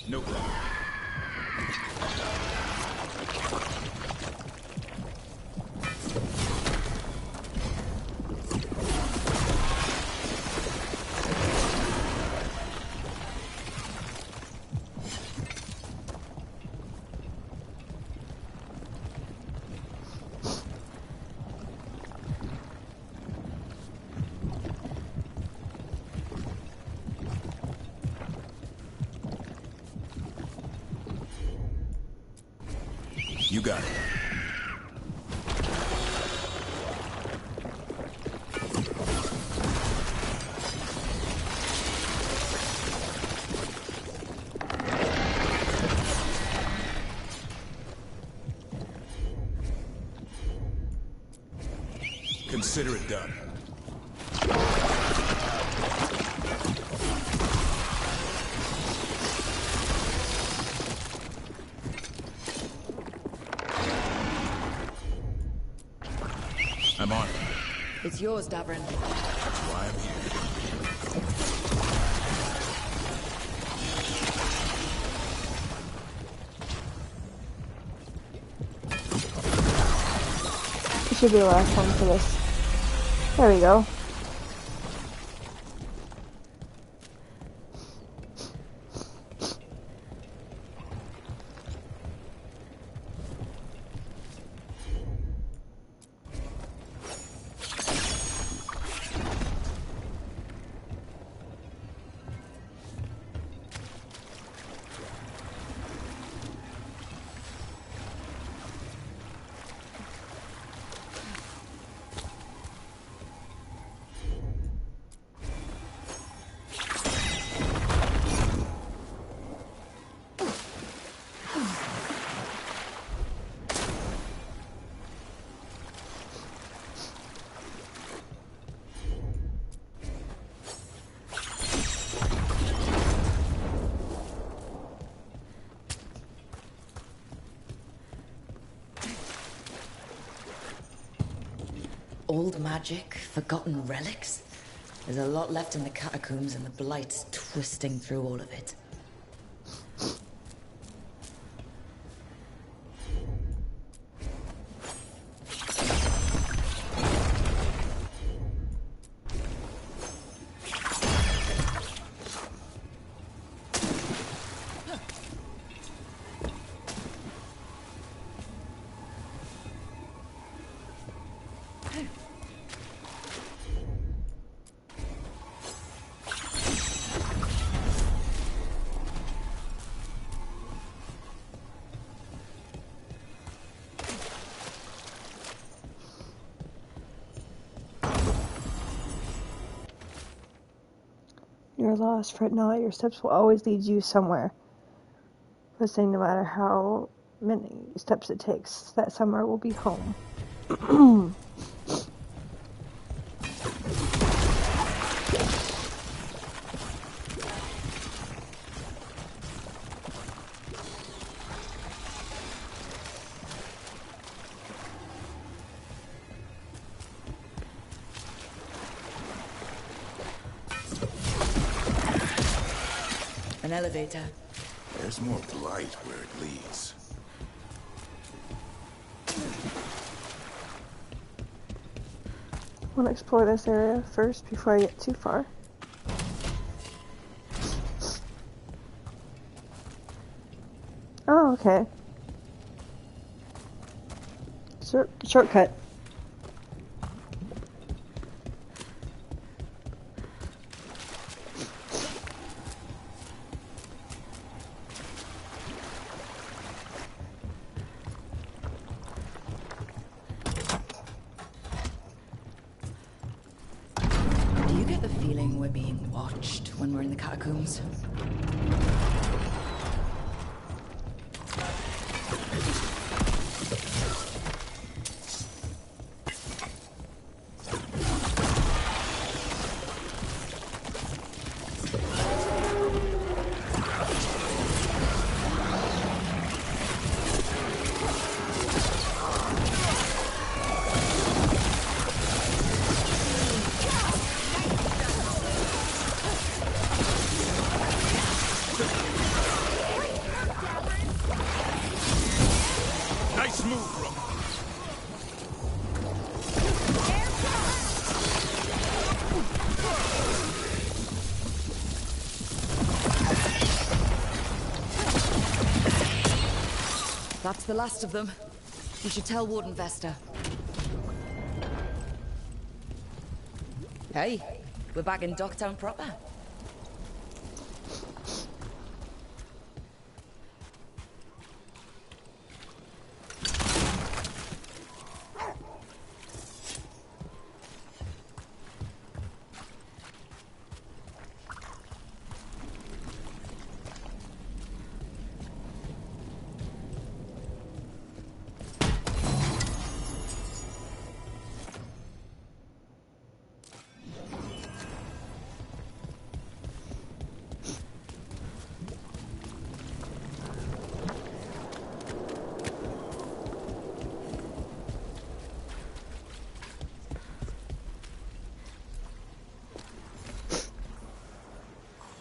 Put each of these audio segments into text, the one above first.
No problem. You got it. Consider it done. I'm on it. It's yours, Davrin. That's why I'm here. This should be the last one for this. There we go. Old magic, forgotten relics. There's a lot left in the catacombs and the blight's twisting through all of it. You're lost, fret not, your steps will always lead you somewhere. Listening no matter how many steps it takes, that somewhere will be home. An elevator. There's more blight where it leads. I want to explore this area first before I get too far. Oh, okay. Shortcut. We're being watched when we're in the catacombs. That's the last of them. You should tell Warden Vesta. Hey, we're back in Docktown proper.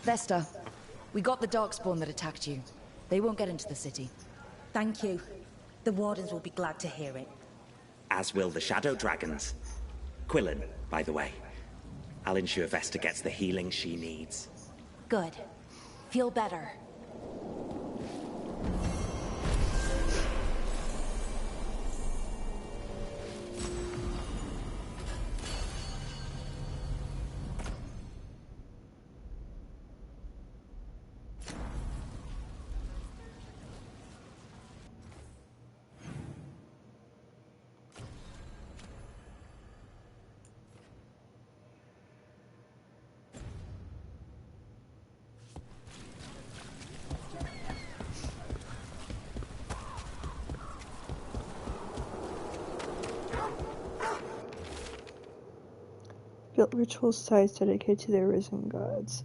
Vesta, we got the darkspawn that attacked you. They won't get into the city. Thank you. The Wardens will be glad to hear it. As will the Shadow Dragons. Quillen, by the way. I'll ensure Vesta gets the healing she needs. Good. Feel better. Built ritual sites dedicated to their risen gods.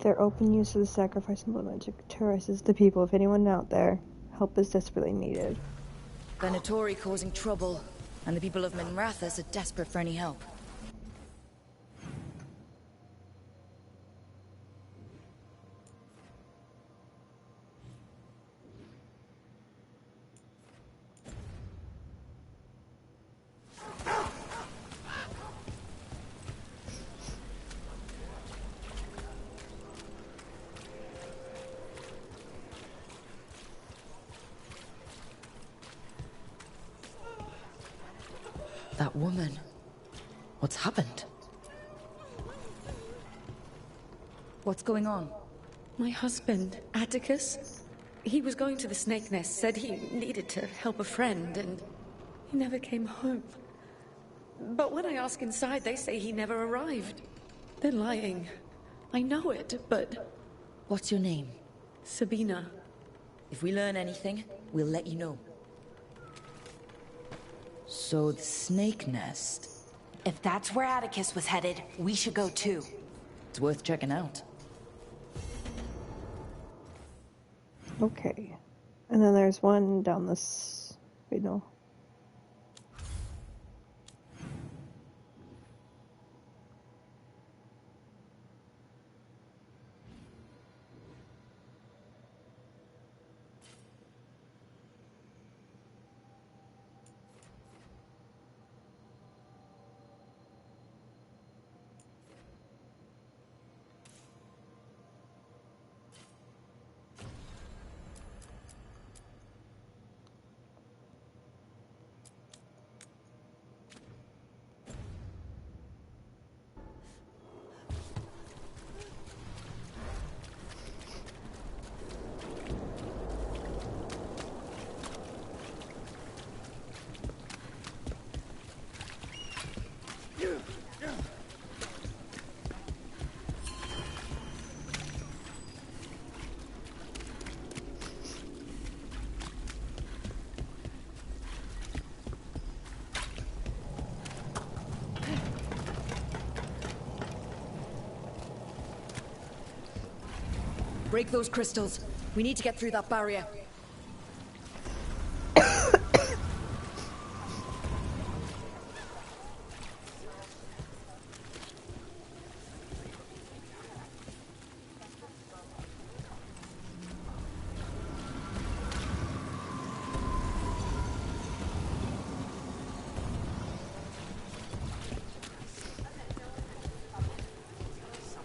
Their open use of the sacrifice and blood magic terrorizes the people. If anyone out there, help is desperately needed. Venatori causing trouble, and the people of Minrathous are desperate for any help. That woman. What's happened? What's going on? My husband, Atticus, he was going to the Snake Nest, said he needed to help a friend, and he never came home. But when I ask inside, they say he never arrived. They're lying. I know it, but... What's your name? Sabina. If we learn anything, we'll let you know. So the Snake Nest... If that's where Atticus was headed, we should go too. It's worth checking out. Okay. And then there's one down this... Wait, no. Break those crystals. We need to get through that barrier.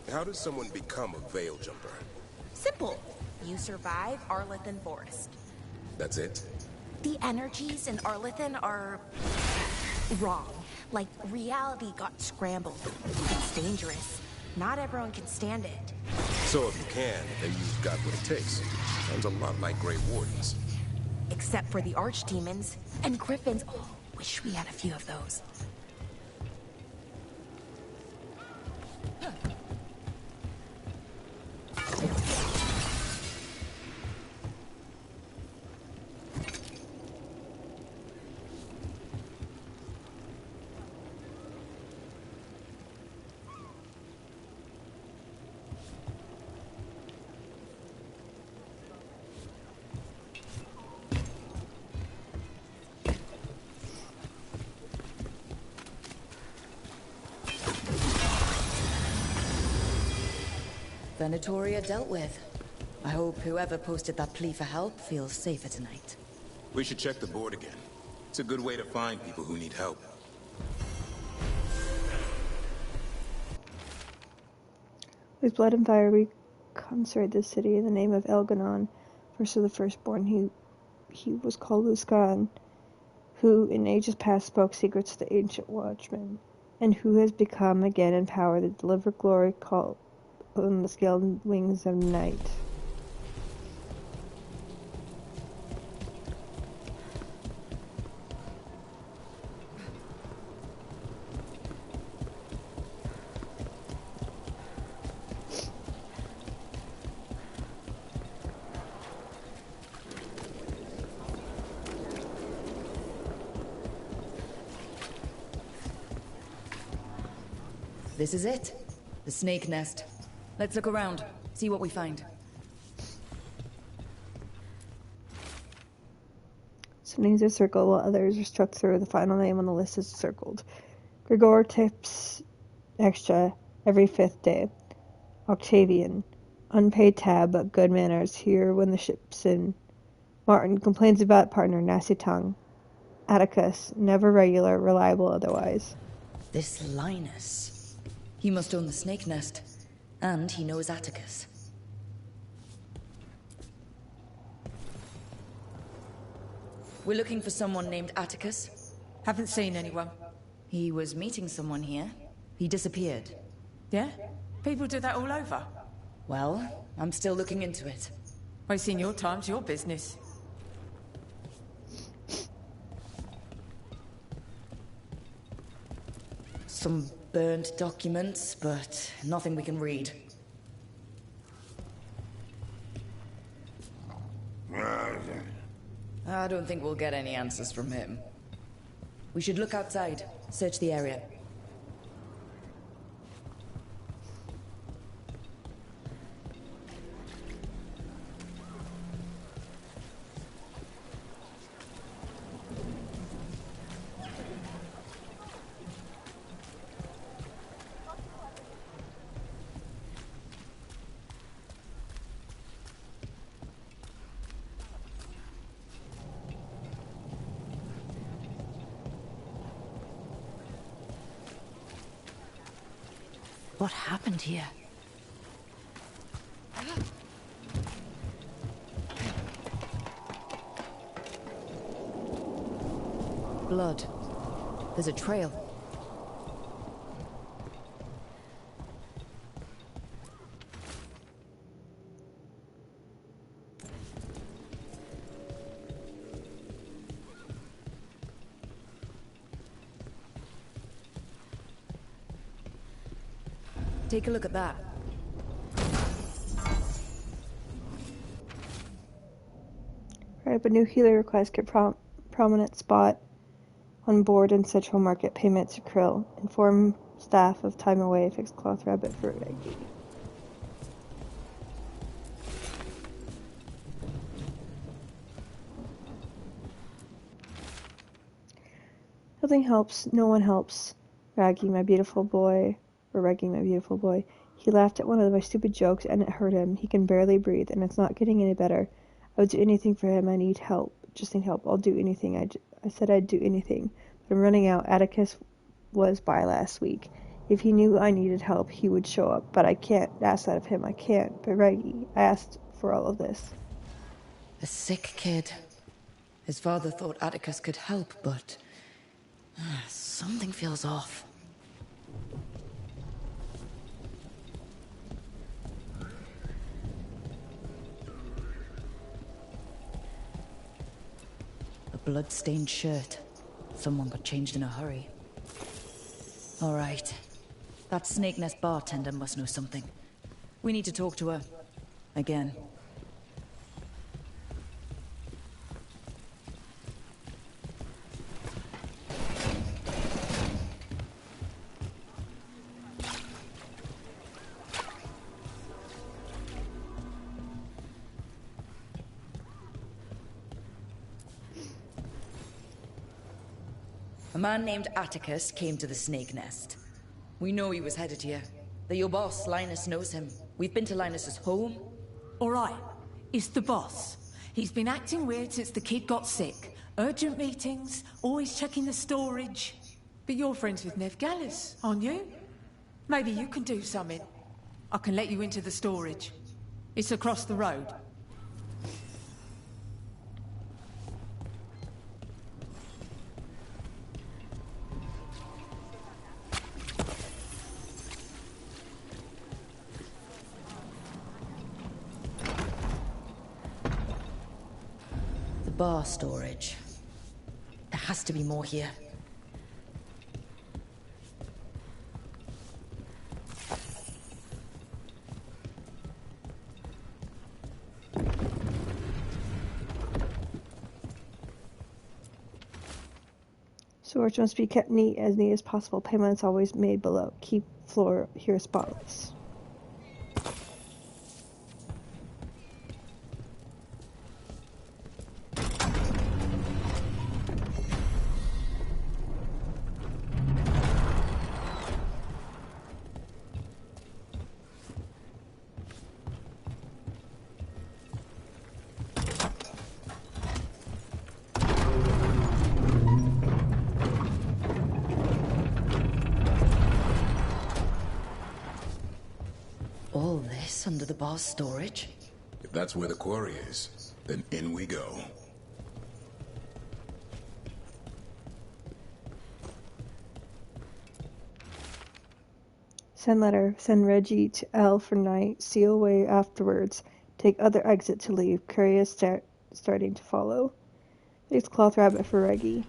How does someone become a Veil Jumper? Simple. You survive Arlethan Forest. That's it? The energies in Arlithin are wrong. Like, reality got scrambled. It's dangerous. Not everyone can stand it. So if you can, then you've got what it takes. Sounds a lot like Grey Wardens. Except for the archdemons and griffins. Oh, wish we had a few of those. Venatori are dealt with. I hope whoever posted that plea for help feels safer tonight. We should check the board again. It's a good way to find people who need help. With blood and fire, we consecrate this city in the name of Elganon, first of the firstborn. He was called Luskan, who in ages past spoke secrets to the ancient watchmen, and who has become again in power to deliver glory called on the scaled wings of night. This is it. The snake nest. Let's look around, see what we find. Some names are circled while others are struck through. The final name on the list is circled. Grigor tips extra every 5th day. Octavian. Unpaid tab, but good manners. Here when the ship's in. Martin complains about partner, nasty tongue. Atticus. Never regular, reliable otherwise. This Linus. He must own the snake nest. And he knows Atticus. We're looking for someone named Atticus. Haven't seen anyone. He was meeting someone here. He disappeared. Yeah? People do that all over. Well, I'm still looking into it. Wasting your time's your business. Some burned documents, but nothing we can read. I don't think we'll get any answers from him. We should look outside, search the area. What happened here? Blood. There's a trail. Take a look at that. Right, but new healer requests get prominent spot on board in Central Market. Payment to Krill. Inform staff of time away. Fixed cloth rabbit for Reggie. Nothing helps. No one helps. Raggy, my beautiful boy. Or Reggie, my beautiful boy. He laughed at one of my stupid jokes and it hurt him. He can barely breathe and it's not getting any better. I would do anything for him. I need help. Just need help. I'll do anything. I said I'd do anything. But I'm running out. Atticus was by last week. If he knew I needed help, he would show up. But I can't ask that of him. I can't. But Reggie, I asked for all of this. A sick kid. His father thought Atticus could help, but something feels off. A blood-stained shirt. Someone got changed in a hurry. All right. That Snake Nest bartender must know something. We need to talk to her. Again. A man named Atticus came to the Snake Nest. We know he was headed here. That your boss, Linus, knows him. We've been to Linus's home. All right. It's the boss. He's been acting weird since the kid got sick. Urgent meetings, always checking the storage. But you're friends with Nev Gallus, aren't you? Maybe you can do something. I can let you into the storage. It's across the road. Bar storage. There has to be more here. Storage must be kept neat as possible. Payments always made below. Keep floor here spotless. All this under the bar's storage? If that's where the quarry is, then in we go. Send letter. Send Reggie to L for night. Seal away afterwards. Take other exit to leave. Courier starting to follow. Takes cloth rabbit for Reggie.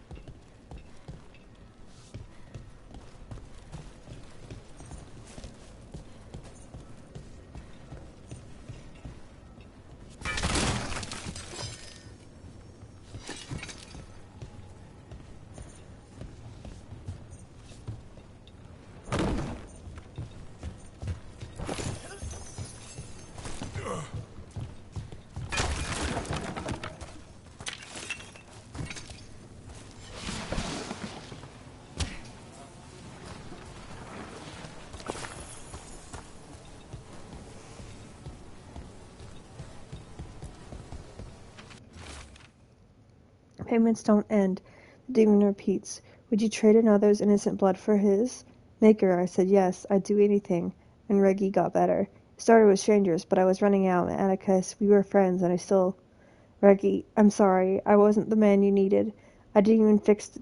Payments don't end. The demon repeats. Would you trade another's innocent blood for his? Maker, I said yes, I'd do anything. And Reggie got better. It started with strangers, but I was running out, and Atticus, we were friends, and I still... Reggie, I'm sorry. I wasn't the man you needed. I didn't even fix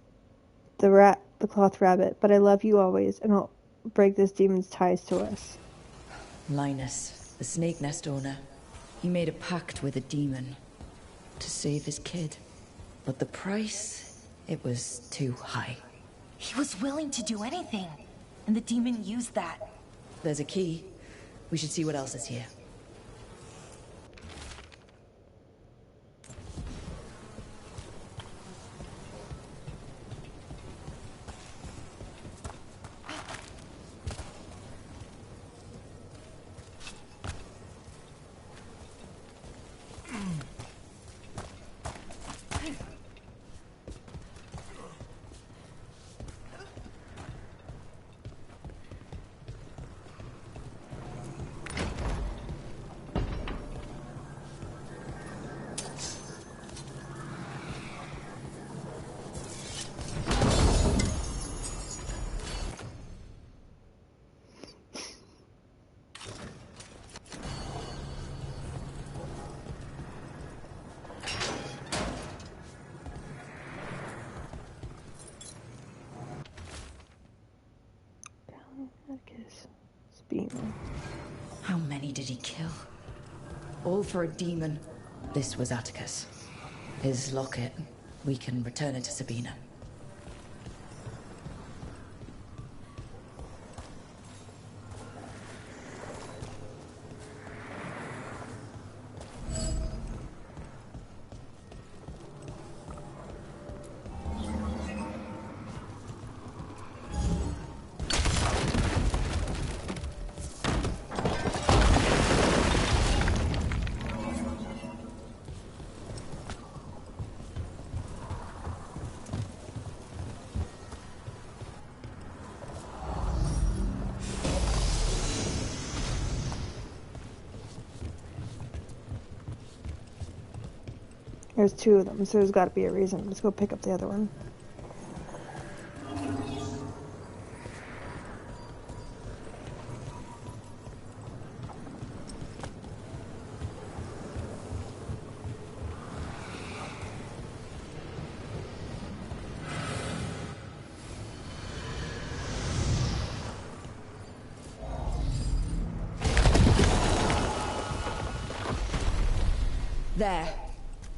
the cloth rabbit, but I love you always, and I'll break this demon's ties to us. Linus, the Snake Nest owner. He made a pact with a demon to save his kid. But the price, it was too high. He was willing to do anything, and the demon used that. There's a key. We should see what else is here. many did he kill? All for a demon. This was Atticus. His locket. We can return it to Sabina. There's two of them, so there's got to be a reason. Let's go pick up the other one. There.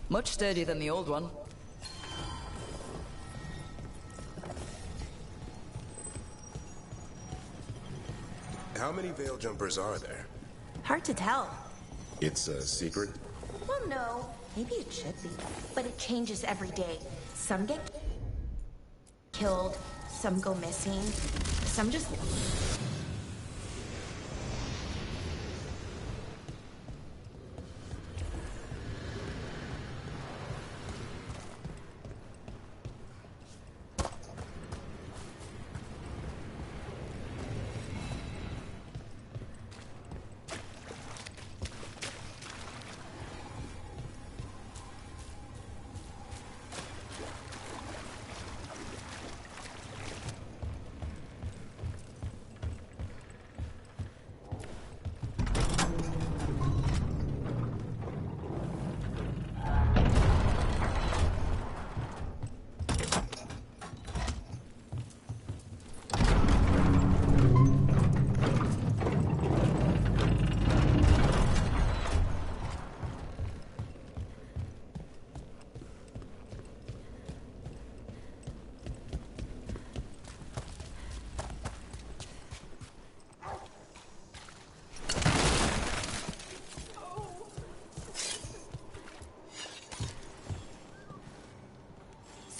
Much sturdier than the old one. How many veil jumpers are there? Hard to tell. It's a secret? Well, no. Maybe it should be. But it changes every day. Some get killed, some go missing, some just...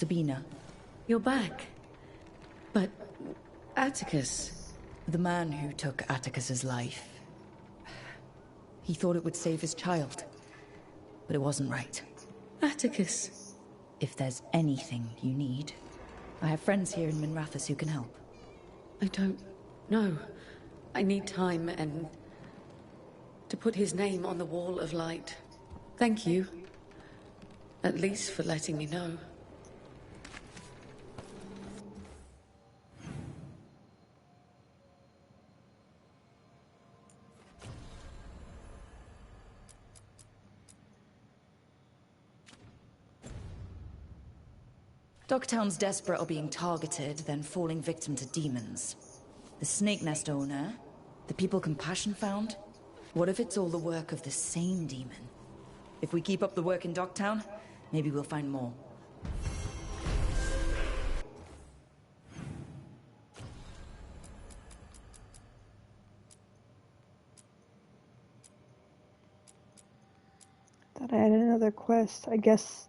Sabina. You're back. But Atticus... The man who took Atticus's life. He thought it would save his child. But it wasn't right. Atticus. If there's anything you need, I have friends here in Minrathous who can help. I don't know. I need time and... to put his name on the wall of light. Thank you. At least for letting me know. Dogtown's desperate are being targeted, then falling victim to demons. The Snake Nest owner, the people Compassion found. What if it's all the work of the same demon? If we keep up the work in Dogtown, maybe we'll find more. Thought I had another quest. I guess...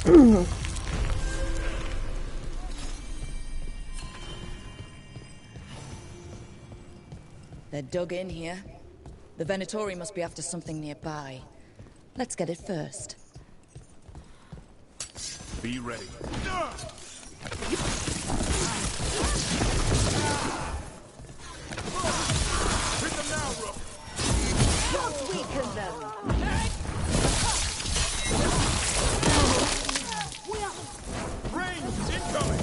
They're dug in here. The Venatori must be after something nearby. Let's get it first. Be ready. Hit them now, Rook. Let's weaken them. Range incoming.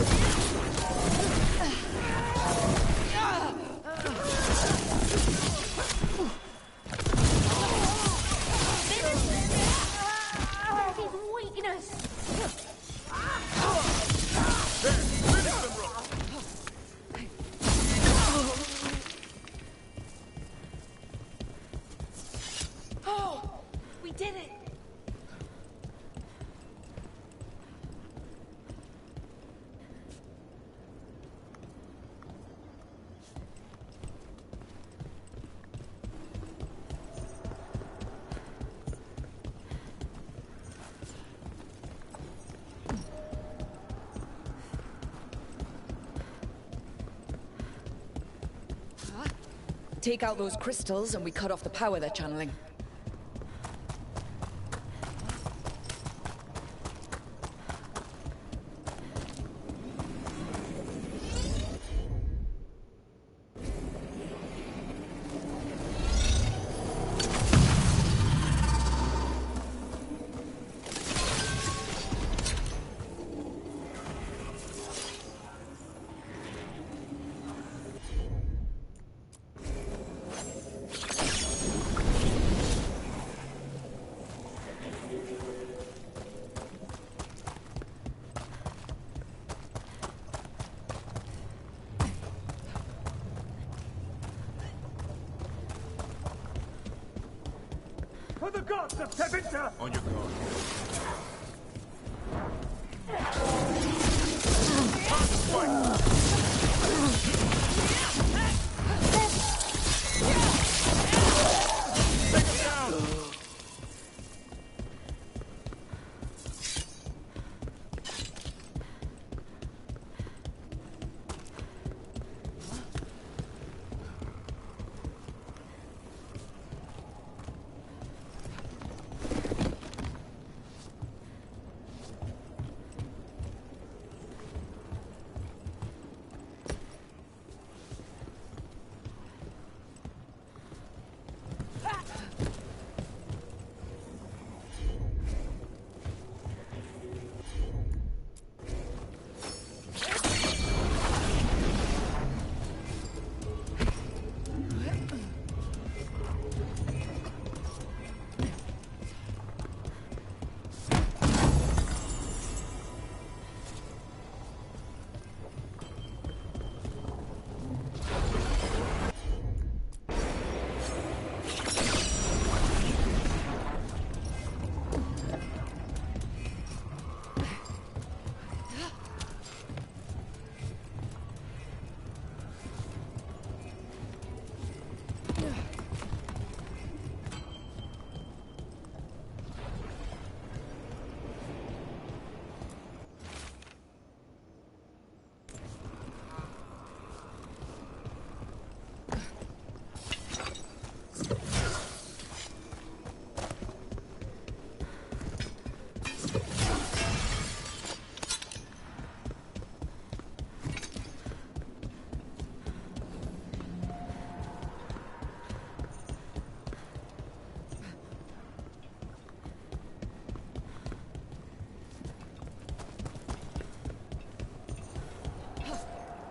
Take out those crystals and we cut off the power they're channeling. For the gods of Tevinter! On your guard.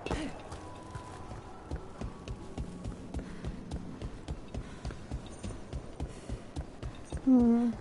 Take him down!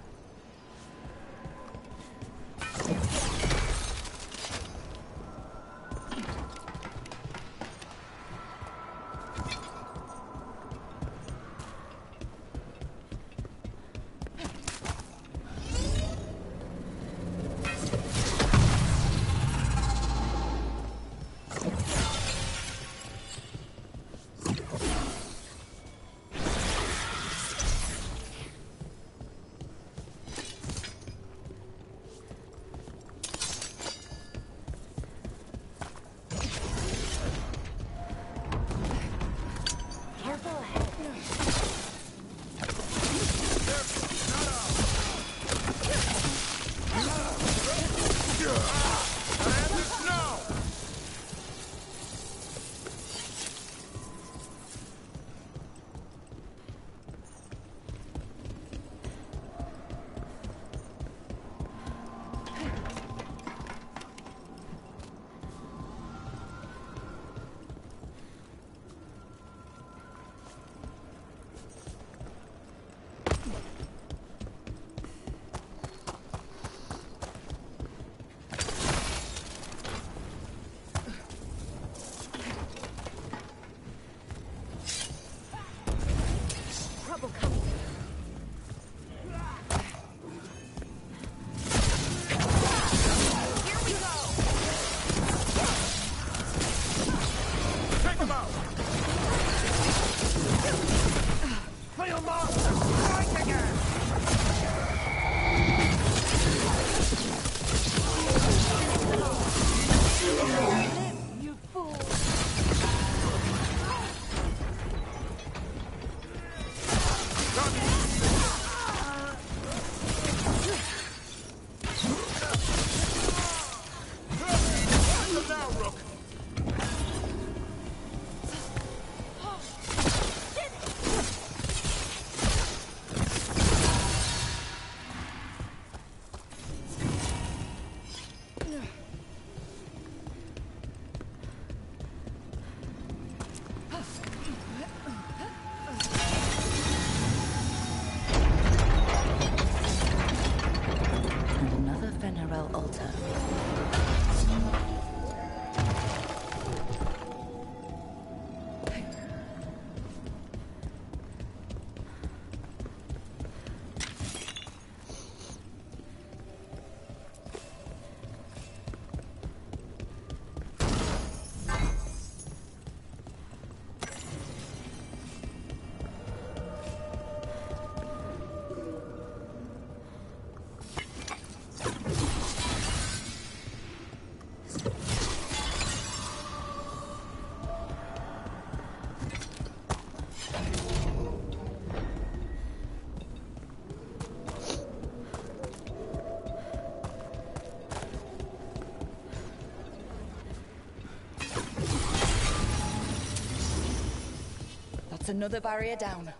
That's another barrier down.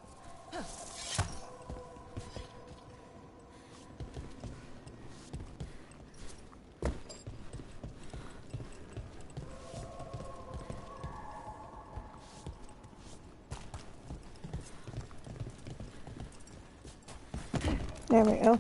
There we go.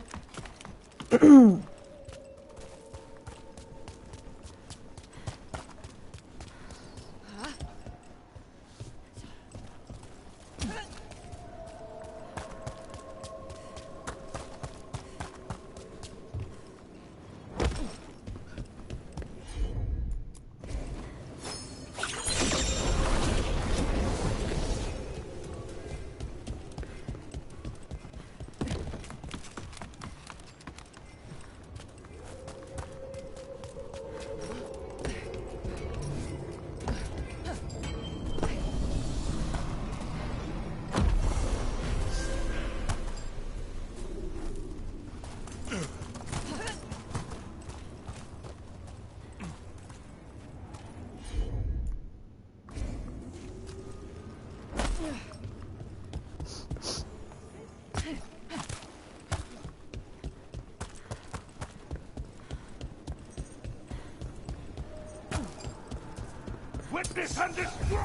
Witness and destroy!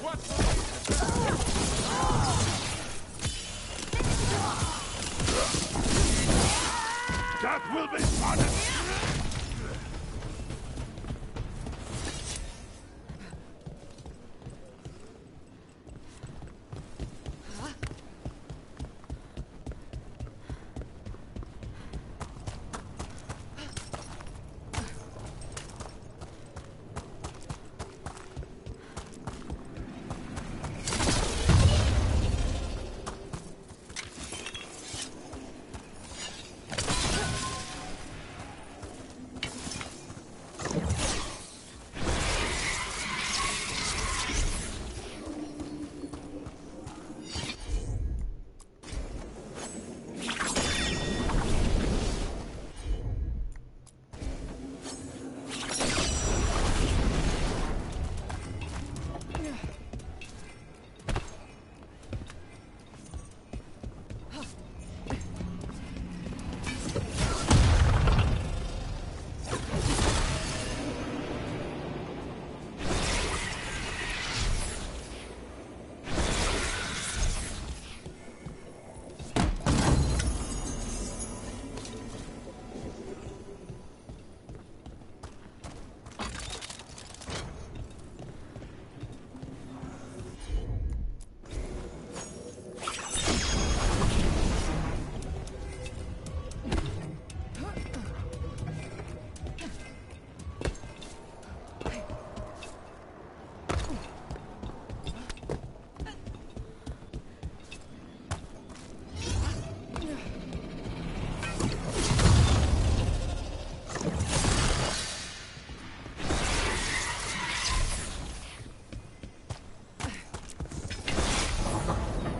What? That will be punished!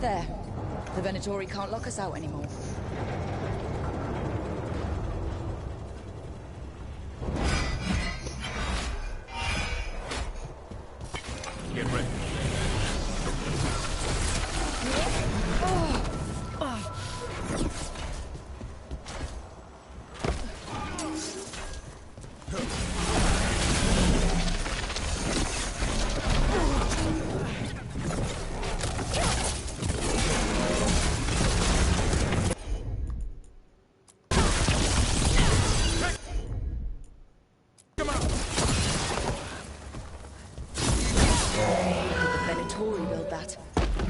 There. The Venatori can't lock us out anymore. Get ready.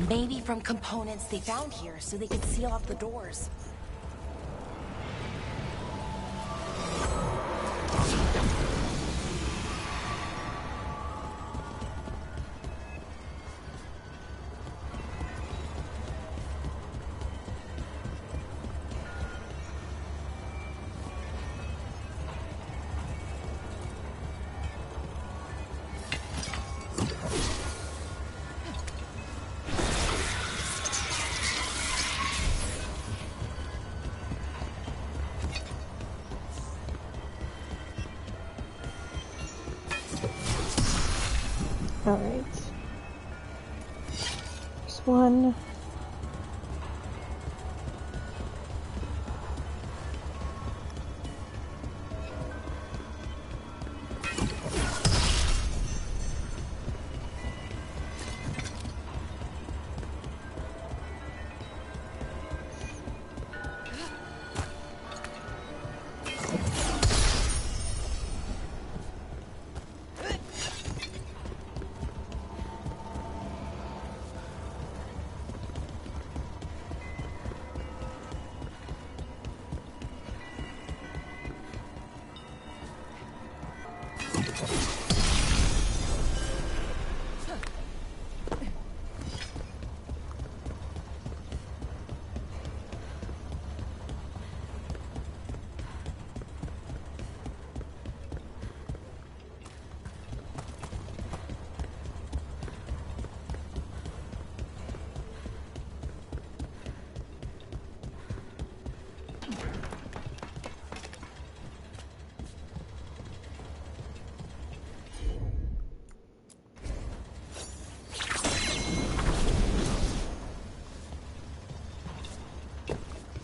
Maybe from components they found here, so they could seal off the doors. Alright. one.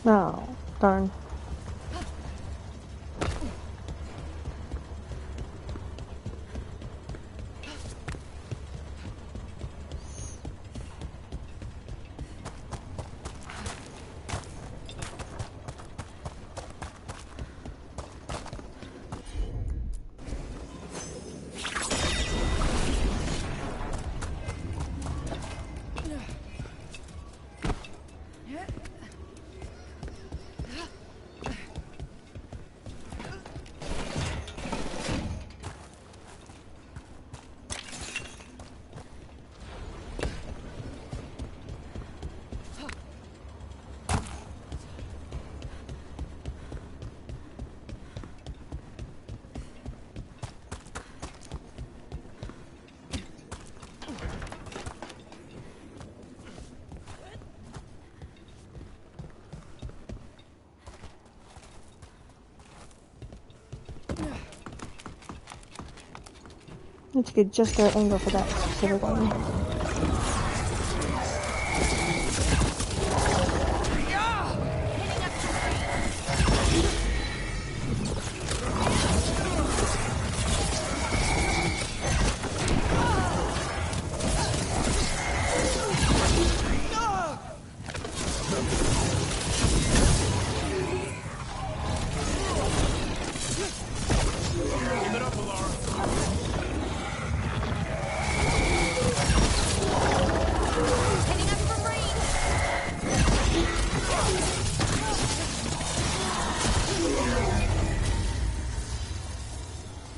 Oh, darn. Need to get just the right angle for that specific one.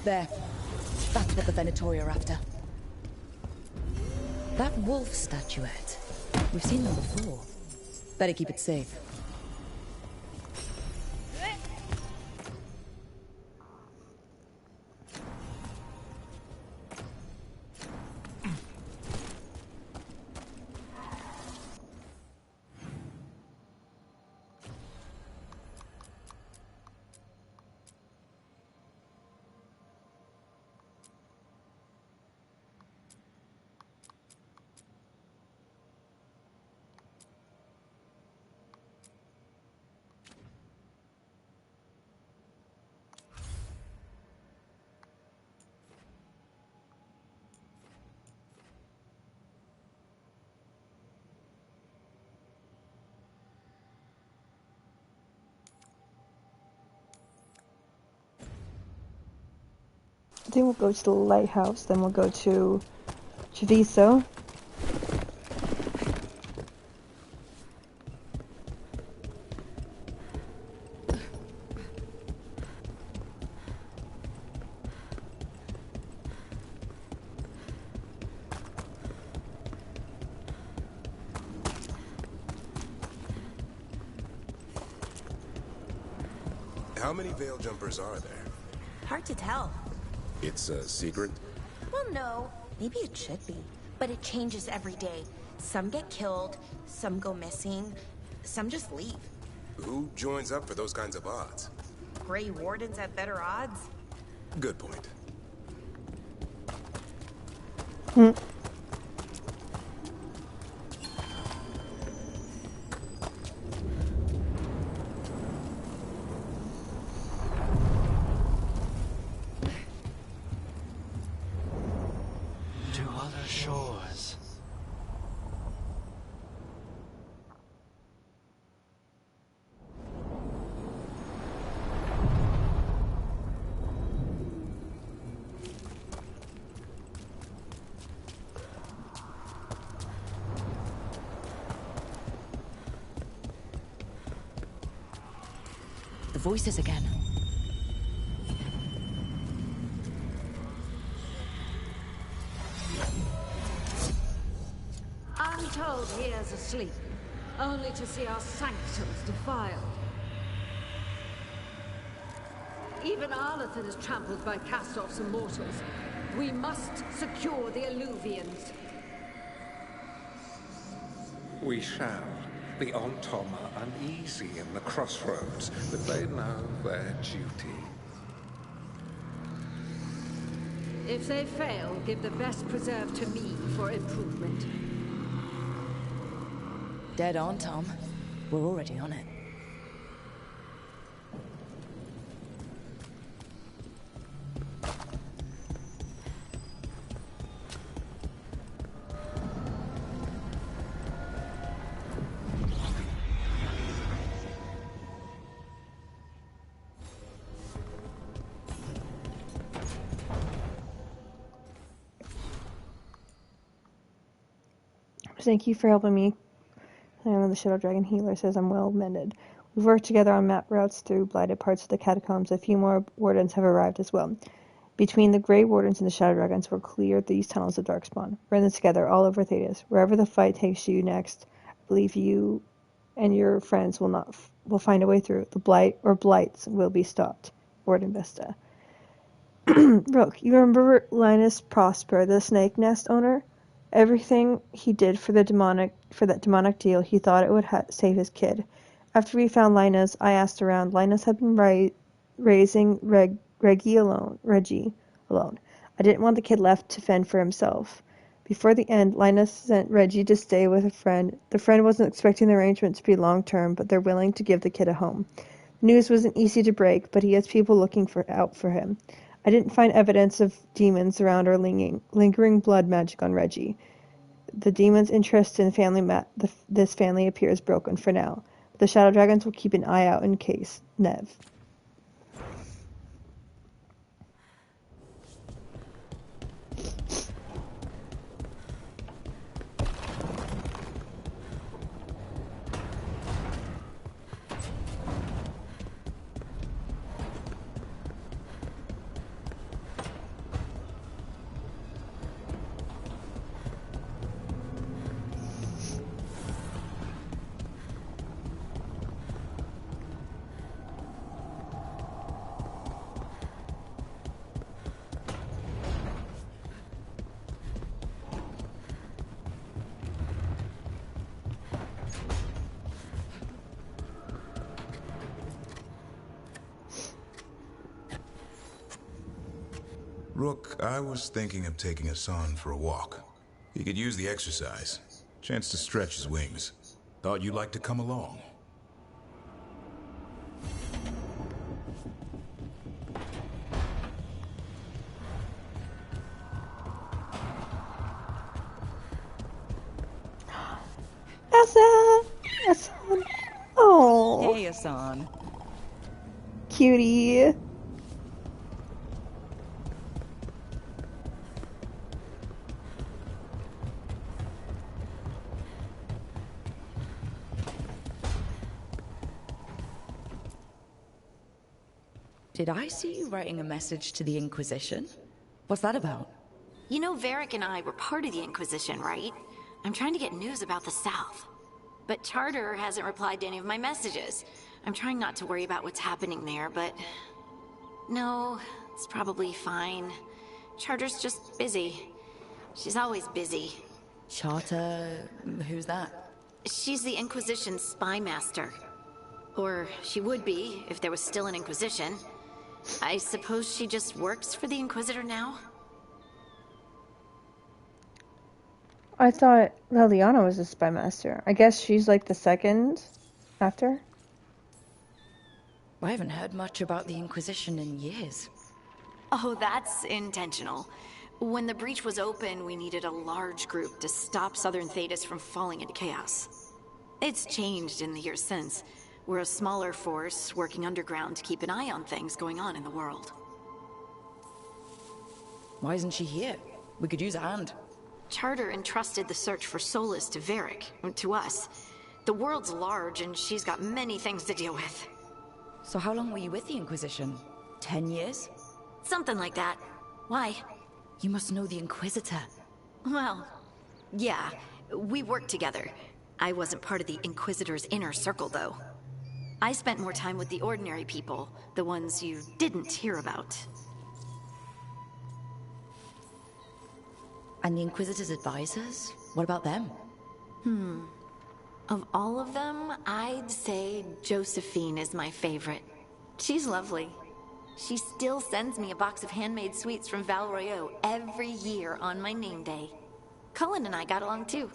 There. That's what the Venatori are after. That wolf statuette. We've seen them before. Better keep it safe. I think we'll go to the lighthouse, then we'll go to Treviso. How many veil jumpers are there? Hard to tell. It's a secret? Well, no. Maybe it should be. But it changes every day. Some get killed, some go missing, some just leave. Who joins up for those kinds of odds? Grey Wardens have better odds? Good point. other shores. The voices again. I'm told he is asleep, only to see our sanctums defiled. Even Arlithan is trampled by cast-offs and mortals. We must secure the Alluvians. We shall. The Ontom are uneasy in the Crossroads, but they know their duty. If they fail, give the best preserve to me for improvement. Dead on, Tom. We're already on it. Thank you for helping me. And the Shadow Dragon Healer says I'm well mended. We've worked together on map routes through blighted parts of the catacombs. A few more wardens have arrived as well. Between the Grey Wardens and the Shadow Dragons, we'll clear these tunnels of Darkspawn. We're in this together, all over Thedas. Wherever the fight takes you next, I believe you and your friends will find a way through. The blight or blights will be stopped. Warden Vesta. Rook, you remember Linus Prosper, the snake nest owner? Everything he did for that demonic deal, he thought it would save his kid. After we found Linus, I asked around. Linus had been raising Reggie alone. I didn't want the kid left to fend for himself. Before the end, Linus sent Reggie to stay with a friend. The friend wasn't expecting the arrangement to be long-term, but they're willing to give the kid a home. The news wasn't easy to break, but he has people looking out for him. I didn't find evidence of demons around or lingering blood magic on Reggie. The demon's interest in this family appears broken for now. The Shadow Dragons will keep an eye out in case. Nev. Rook, I was thinking of taking Hassan for a walk. He could use the exercise. Chance to stretch his wings. Thought you'd like to come along. Hassan! Oh! Hey, Hassan. Cutie. Did I see you writing a message to the Inquisition? What's that about? You know, Varric and I were part of the Inquisition, right? I'm trying to get news about the South. But Charter hasn't replied to any of my messages. I'm trying not to worry about what's happening there, but... No, it's probably fine. Charter's just busy. She's always busy. Charter... who's that? She's the Inquisition's spy master. Or she would be, if there was still an Inquisition. I suppose she just works for the Inquisitor now? I thought Leliana was a spy master. I guess she's like the second after? I haven't heard much about the Inquisition in years. Oh, that's intentional. When the breach was open, we needed a large group to stop Southern Thetis from falling into chaos. It's changed in the years since. We're a smaller force working underground to keep an eye on things going on in the world. Why isn't she here? We could use a hand. Charter entrusted the search for Solus to Varric, to us. The world's large and she's got many things to deal with. So how long were you with the Inquisition? 10 years? Something like that. Why? You must know the Inquisitor. Well, yeah, we worked together. I wasn't part of the Inquisitor's inner circle, though. I spent more time with the ordinary people, the ones you didn't hear about. And the Inquisitor's advisors? What about them? Of all of them, I'd say Josephine is my favorite. She's lovely. She still sends me a box of handmade sweets from Val Royeaux every year on my name day. Cullen and I got along too,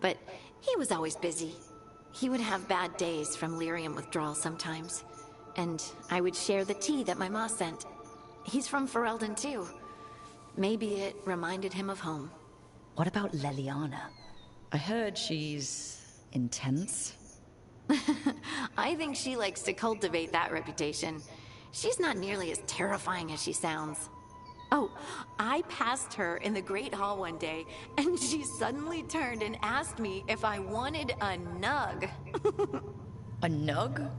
but he was always busy. He would have bad days from lyrium withdrawal sometimes, and I would share the tea that my ma sent. He's from Ferelden too. Maybe it reminded him of home. What about Leliana? I heard she's intense. I think she likes to cultivate that reputation. She's not nearly as terrifying as she sounds. Oh, I passed her in the Great Hall one day, and she suddenly turned and asked me if I wanted a nug. A nug?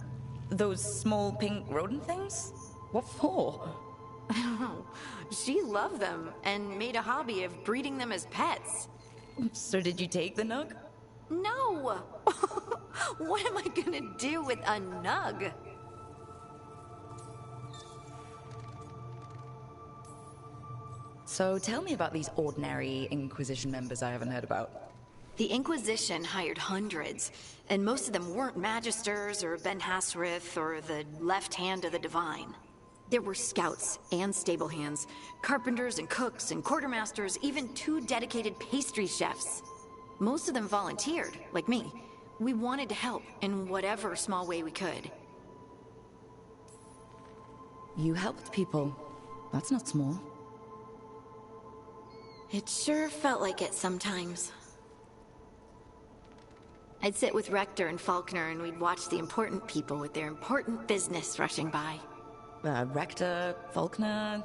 Those small pink rodent things? What for? She loved them and made a hobby of breeding them as pets. So did you take the nug? No! What am I gonna do with a nug? So tell me about these ordinary Inquisition members I haven't heard about. The Inquisition hired hundreds, and most of them weren't Magisters or Ben Hasrith or the left hand of the Divine. There were scouts and stable hands, carpenters and cooks and quartermasters, even 2 dedicated pastry chefs. Most of them volunteered, like me. We wanted to help in whatever small way we could. You helped people. That's not small. It sure felt like it sometimes. I'd sit with Rector and Faulkner and we'd watch the important people with their important business rushing by. Rector, Faulkner...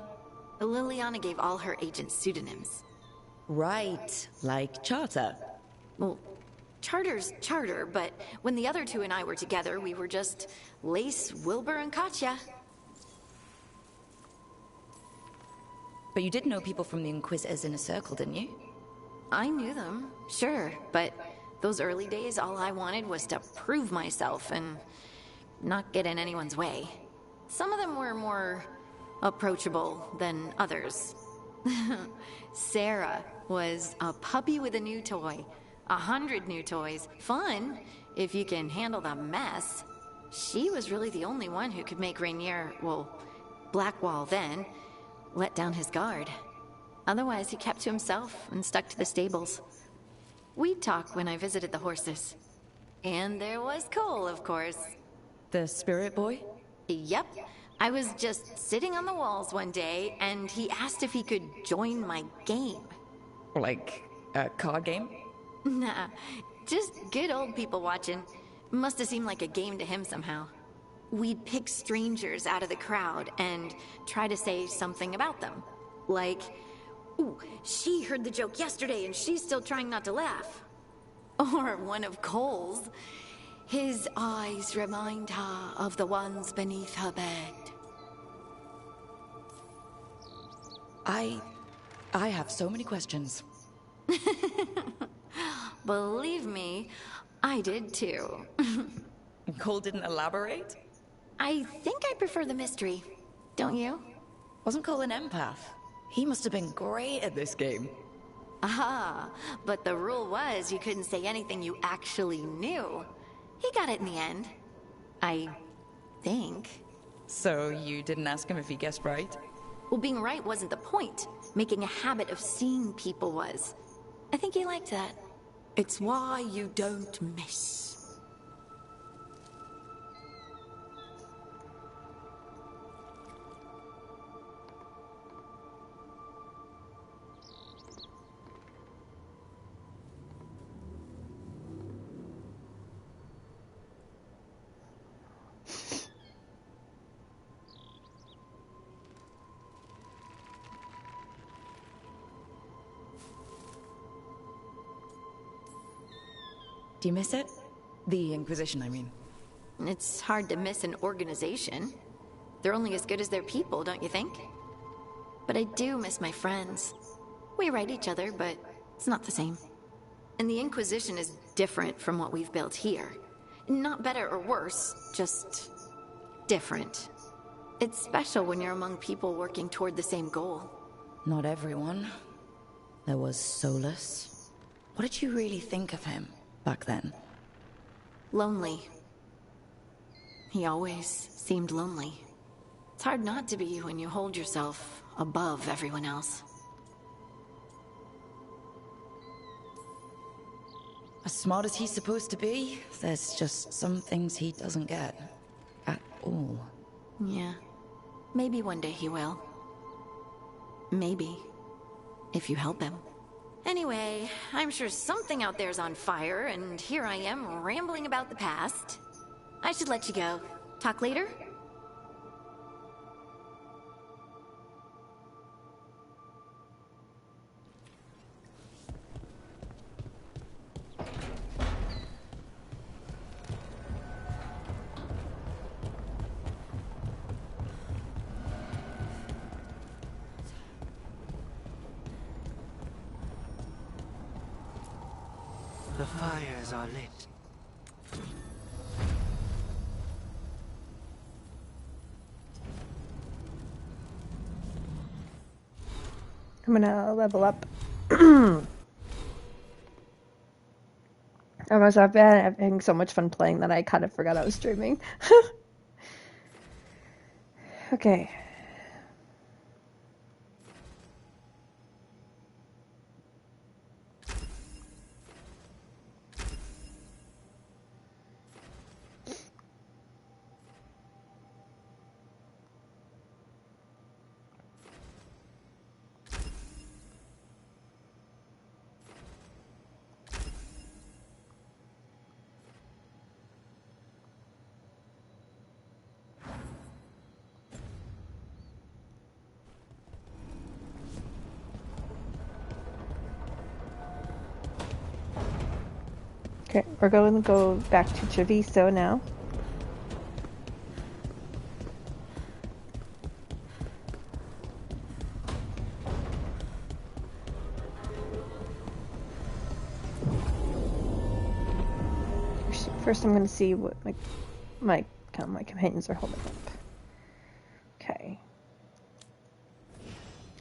Liliana gave all her agents pseudonyms. Right, like Charter. Well, Charter's Charter, but when the other 2 and I were together, we were just Lace, Wilbur, and Katya. But you did know people from the Inquisitor's inner circle, didn't you? I knew them, sure, but those early days, all I wanted was to prove myself and not get in anyone's way. Some of them were more approachable than others. Sarah was a puppy with a new toy. 100 new toys. Fun, if you can handle the mess. She was really the only one who could make Rainier, well, Blackwall then, let down his guard. Otherwise, he kept to himself and stuck to the stables. We'd talk when I visited the horses. And there was Cole, of course. The spirit boy? Yep. I was just sitting on the walls one day, and he asked if he could join my game. Like a card game? Nah, just good old people watching. Must have seemed like a game to him somehow. We'd pick strangers out of the crowd and try to say something about them. Like, ooh, she heard the joke yesterday and she's still trying not to laugh. Or one of Cole's. His eyes remind her of the ones beneath her bed. I have so many questions. Believe me, I did too. Cole didn't elaborate? I think I prefer the mystery. Don't you? Wasn't Cole an empath? He must have been great at this game. Ah, but the rule was you couldn't say anything you actually knew. He got it in the end. I think. So you didn't ask him if he guessed right? Well, being right wasn't the point. Making a habit of seeing people was. I think he liked that. It's why you don't miss. Do you miss it? The Inquisition, I mean. It's hard to miss an organization. They're only as good as their people, don't you think? But I do miss my friends. We write each other, but it's not the same. And the Inquisition is different from what we've built here. Not better or worse, just different. It's special when you're among people working toward the same goal. Not everyone. There was Solus. What did you really think of him back then? Lonely. He always seemed lonely. It's hard not to be when you hold yourself above everyone else. As smart as he's supposed to be, there's just some things he doesn't get. At all. Yeah. Maybe one day he will. Maybe. If you help him. Anyway, I'm sure something out there's on fire, and here I am rambling about the past. I should let you go. Talk later? The fires are lit. I'm gonna level up. I've been having so much fun playing that I kind of forgot I was streaming. Okay. Okay, we're going to go back to Treviso now. First, I'm going to see what my companions are holding up. Okay.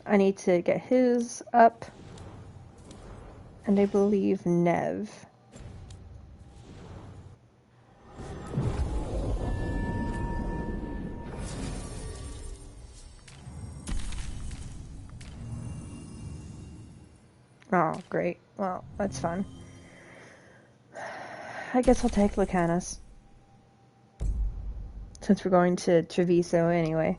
I need to get his up. And I believe Nev. Oh, great. Well, that's fun. I guess I'll take Lucanus. Since we're going to Treviso anyway.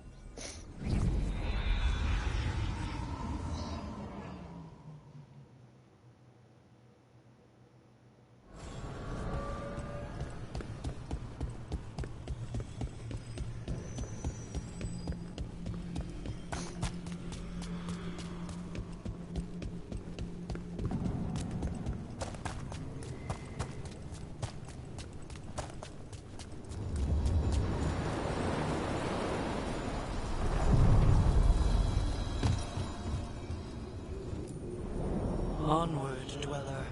Onward, dweller.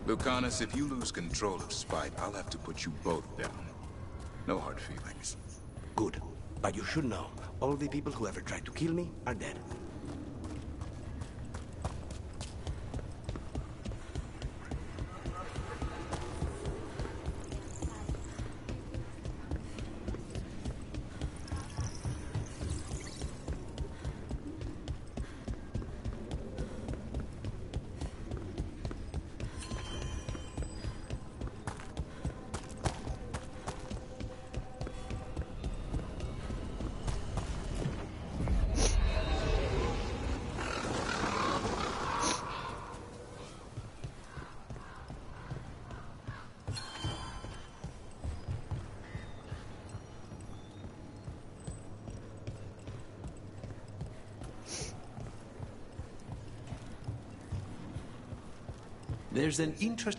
Lucanus, if you lose control of Spite, I'll have to put you both down. No hard feelings. Good. But you should know, all the people who ever tried to kill me are dead. There's an interest...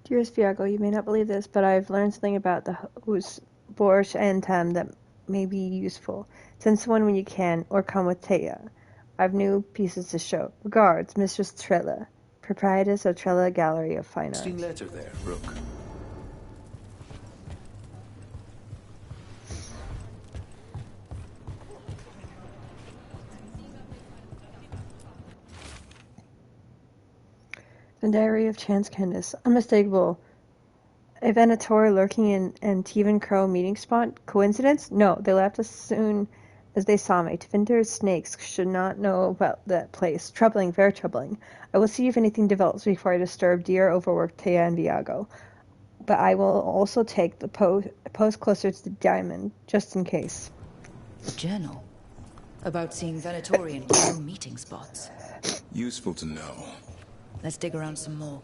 Dearest Viago, you may not believe this, but I've learned something about the host, Borscht and Tam that may be useful. Send someone when you can, or come with Taya. I've new pieces to show. Regards, Mistress Trella, proprietress of Trella Gallery of Fine Arts. letter there, Rook. The Diary of Chance Candace. Unmistakable. A Venatori lurking in Tevan Crow meeting spot? Coincidence? No, they left as soon as they saw me. Tevinter's snakes should not know about that place. Troubling, very troubling. I will see if anything develops before I disturb dear overworked Taya and Viago. But I will also take the post closer to the diamond, just in case. A journal? About seeing Venatori and Crow meeting spots. Useful to know. Let's dig around some more.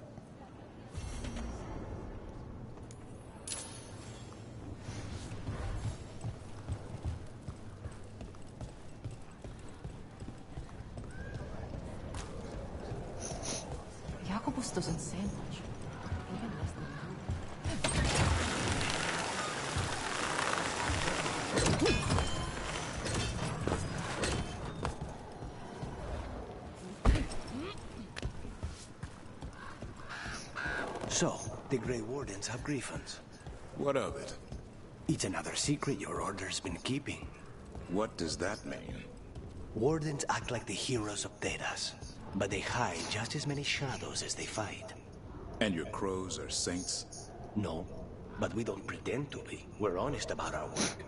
Jacobus doesn't say much. Even less than So, the Grey Wardens have griffins. What of it? It's another secret your order's been keeping. What does that mean? Wardens act like the heroes of Thedas, but they hide just as many shadows as they fight. And your crows are saints? No, but we don't pretend to be. We're honest about our work.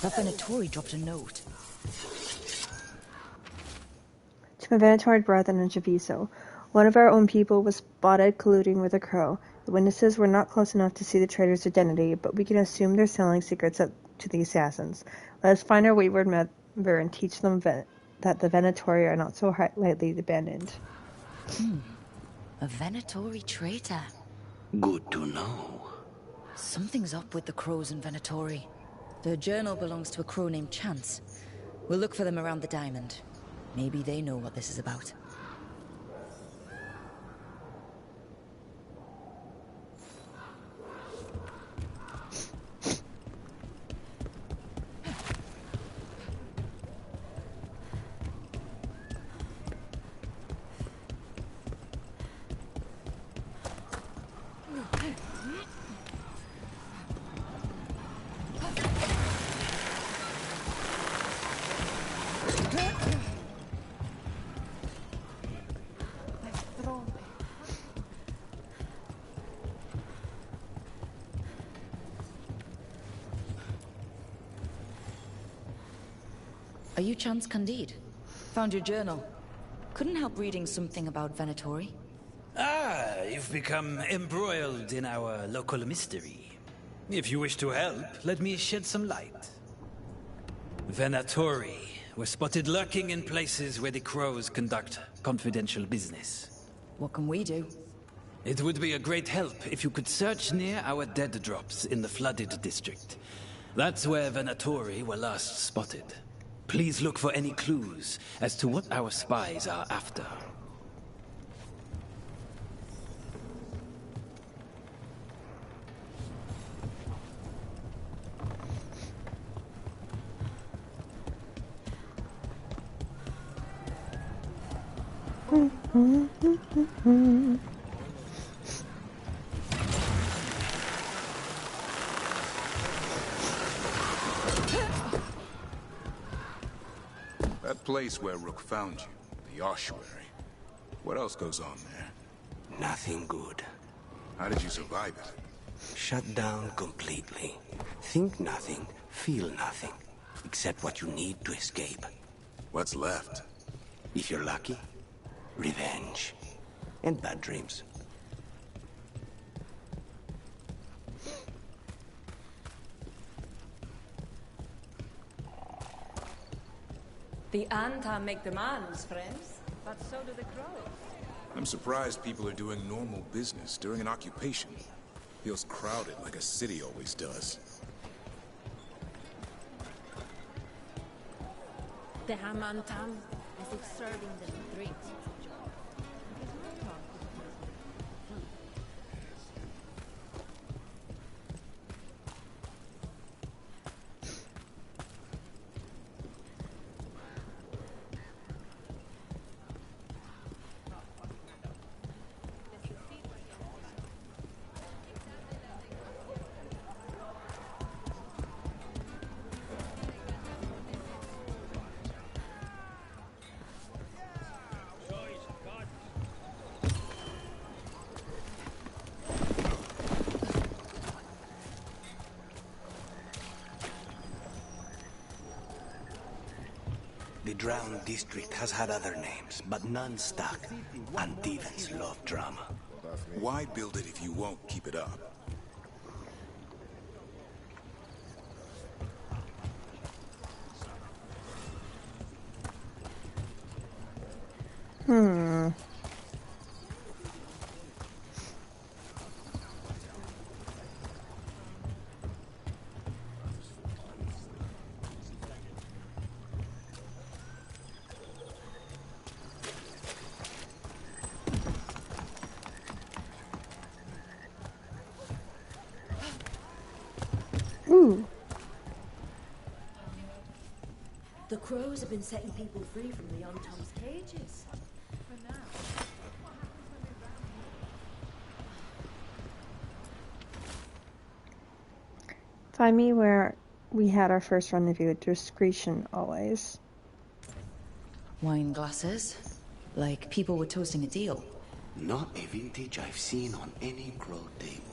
That Venatori dropped a note. To my Venatori brethren in Javiso, one of our own people was spotted colluding with a crow. The witnesses were not close enough to see the traitor's identity, but we can assume they're selling secrets to the assassins. Let us find our wayward member and teach them that the Venatori are not so lightly abandoned. A Venatori traitor. Good to know. Something's up with the crows and Venatori. The journal belongs to a crow named Chance. We'll look for them around the diamond. Maybe they know what this is about. Are you Chance Candide? Found your journal. Couldn't help reading something about Venatori. Ah, you've become embroiled in our local mystery. If you wish to help, let me shed some light. Venatori were spotted lurking in places where the crows conduct confidential business. What can we do? It would be a great help if you could search near our dead drops in the flooded district. That's where Venatori were last spotted. Please look for any clues as to what our spies are after. That place where Rook found you, the ossuary. What else goes on there? Nothing good. How did you survive it? Shut down completely. Think nothing, feel nothing. Except what you need to escape. What's left? If you're lucky, revenge. And bad dreams. The Anta make demands, friends. But so do the crows. I'm surprised people are doing normal business during an occupation. Feels crowded like a city always does. The Hamantam, as if serving them drinks. The Drowned District has had other names, but none stuck. Antevans love drama. Why build it if you won't keep it up? Ooh. The crows have been setting people free from the Untom's cages. For now. Find me where we had our first rendezvous. Discretion, always. Wine glasses? Like people were toasting a deal. Not a vintage I've seen on any crow table.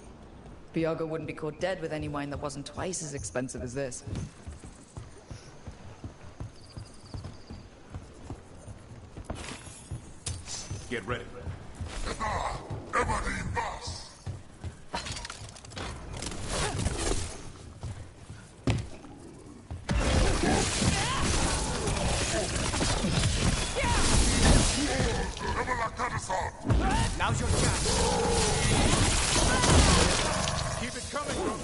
Biago wouldn't be caught dead with any wine that wasn't twice as expensive as this. Get ready. Now's your chance. Keep it coming, Rook.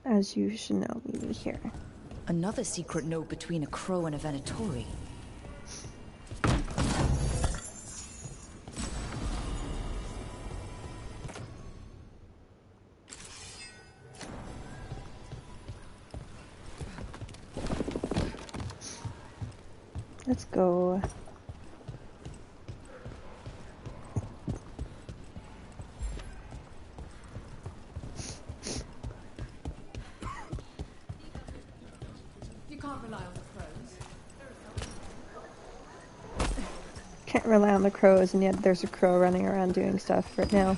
As you should know, meet me here. Another secret note between a crow and a Venatori. Let's go. Can't rely on the crows, and yet there's a crow running around doing stuff right now.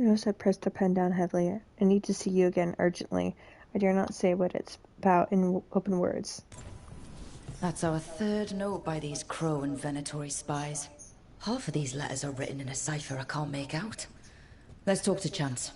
Rosa pressed the pen down heavily. I need to see you again urgently. I dare not say what it's about in open words. That's our third note by these Crow and Venatori spies. Half of these letters are written in a cipher I can't make out. Let's talk to Chance.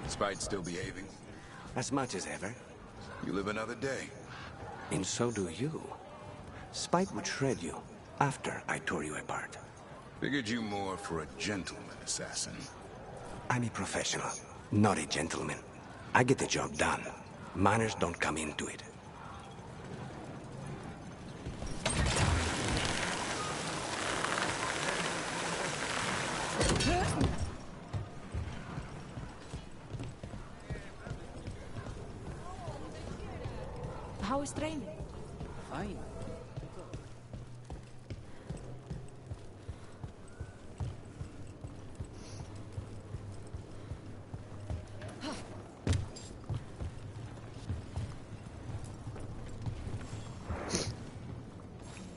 Spite still behaving? As much as ever. You live another day. And so do you. Spite would shred you after I tore you apart. Figured you more for a gentleman assassin. I'm a professional, not a gentleman. I get the job done. Manners don't come into it. How is training? Fine.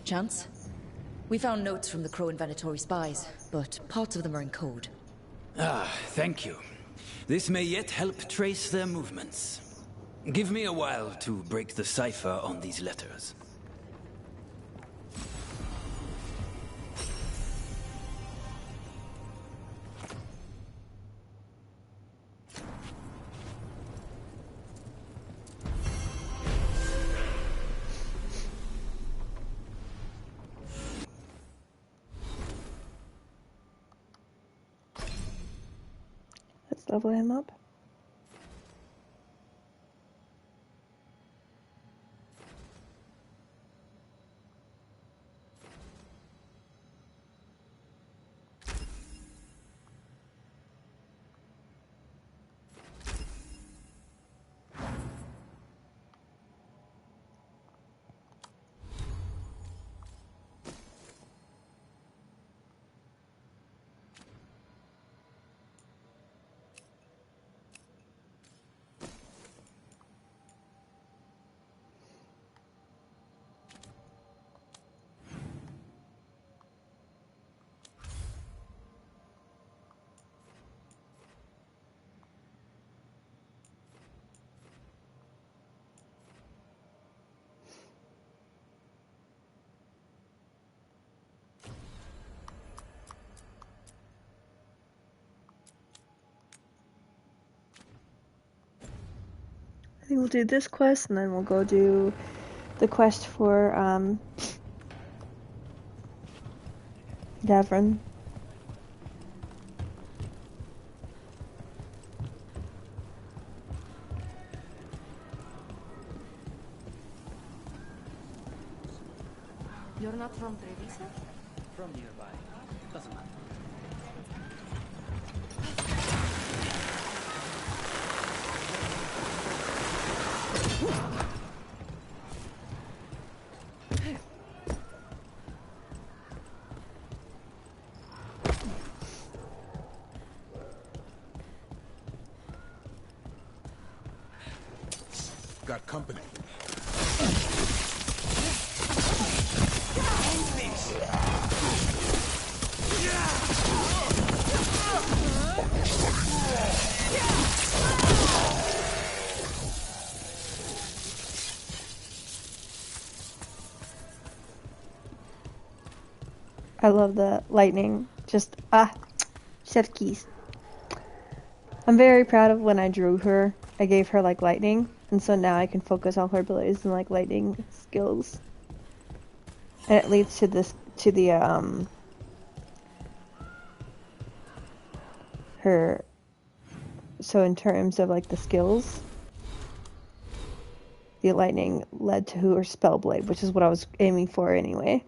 Chance? We found notes from the Crow and Venatori spies, but parts of them are in code. Ah, thank you. This may yet help trace their movements. Give me a while to break the cipher on these letters. Let's level him up. think we'll do this quest, and then we'll go do the quest for, Davron. You're not from Trevisa? From nearby. Doesn't matter. Got company. I love the lightning. Just, chef keys. I'm very proud of when I drew her. I gave her, like, lightning. And so now I can focus all her abilities and, like, lightning skills. And it leads to this, to the, her, so in terms of, like, the skills, the lightning led to her spell blade, which is what I was aiming for anyway.